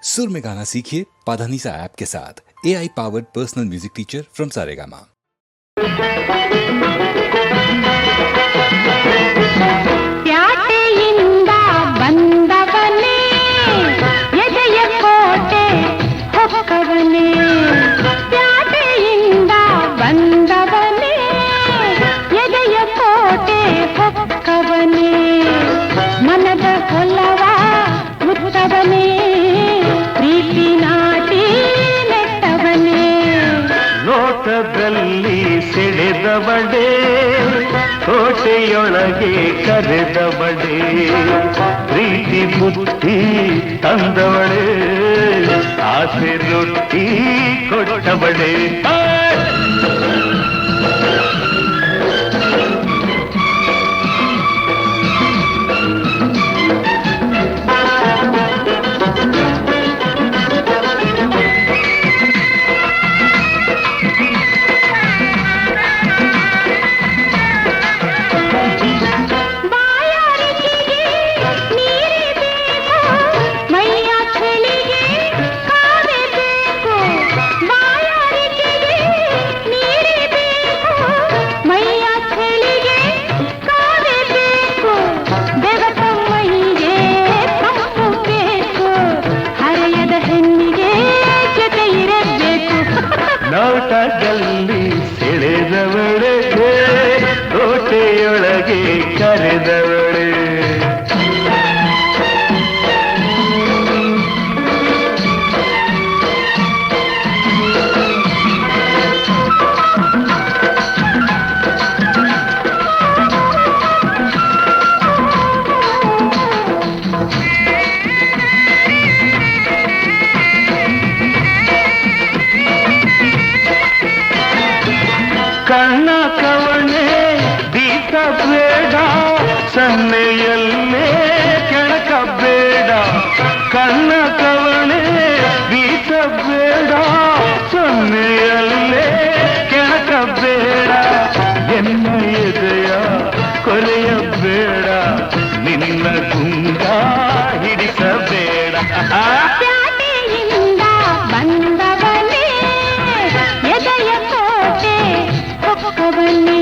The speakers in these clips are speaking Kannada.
सुर में गाना सीखिए पाधानीसा ऐप के साथ। AI powered personal music teacher from Saregama. ಪ್ಯಾಟೆಯಿಂದ ಬಂದವನೇ ಎದೆಯ ಕೋಟೆ ಹೊಕ್ಕವನೇ, ಪ್ಯಾಟೆಯಿಂದ ಬಂದವನೇ ಎದೆಯ ಕೋಟೆ ಹೊಕ್ಕವನೇ, ಮನದ ಹೊಲವ ಮುತ್ತವನೇ ಪ್ರೀತಿ ನಾಟಿ ನೆಟ್ಟವನೇ, ಲೋಕದಲ್ಲಿ ಸೆಳೆದವಳೇ ಕೋಟೆಯೊಳಗೆ ಕರೆದವಳೇ, ಪ್ರೀತಿ ಬುದ್ಧಿ ತಂದವಳೇ ಆಸೆ ರೊಟ್ಟಿ ಕೊಟ್ಟವಳೇ. ನೋಟದಲ್ಲಿ ಸೆಳೆದವಳೇ ಕೋಟೆಯೊಳಗೆ ಕರೆದವಳೇ, ಕಣ್ಣ ಕವಣೆ ಬೀಸಬೇಡ ಸನ್ನೆಯಲ್ಲೇ ಕೆಣಕಬೇಡ, ಕಣ್ಣ ಕವಣೆ ಬೀಸಬೇಡ ಸನ್ನೆಯಲ್ಲೇ ಕೆಣಕಬೇಡ, ಎನ್ನ ಎದೆಯ ಕೊರೆಯಬೇಡ ನಿನ್ನ ಗುಂಡ ಹಿಡಿಸಬೇಡ. ಪ್ಯಾಟೆಯಿಂದ ಬಂದವನೇ ಎದೆಯ ಕೋಟೆ ಹೊಕ್ಕವನೇ.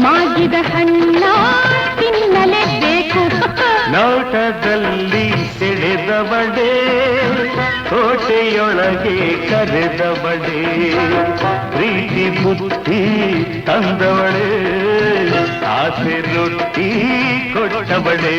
ಮಾಗಿದ ಹಣ್ಣ ತಿನ್ನಲೇಬೇಕು. ನೋಟದಲ್ಲಿ ಸೆಳೆದವಳೇ ಕೋಟೆಯೊಳಗೆ ಕರೆದವಳೇ, ಪ್ರೀತಿ ಬುದ್ಧಿ ತಂದವಳೇ ಆಸೆ ರೊಟ್ಟಿ ಕೊಟ್ಟವಳೇ.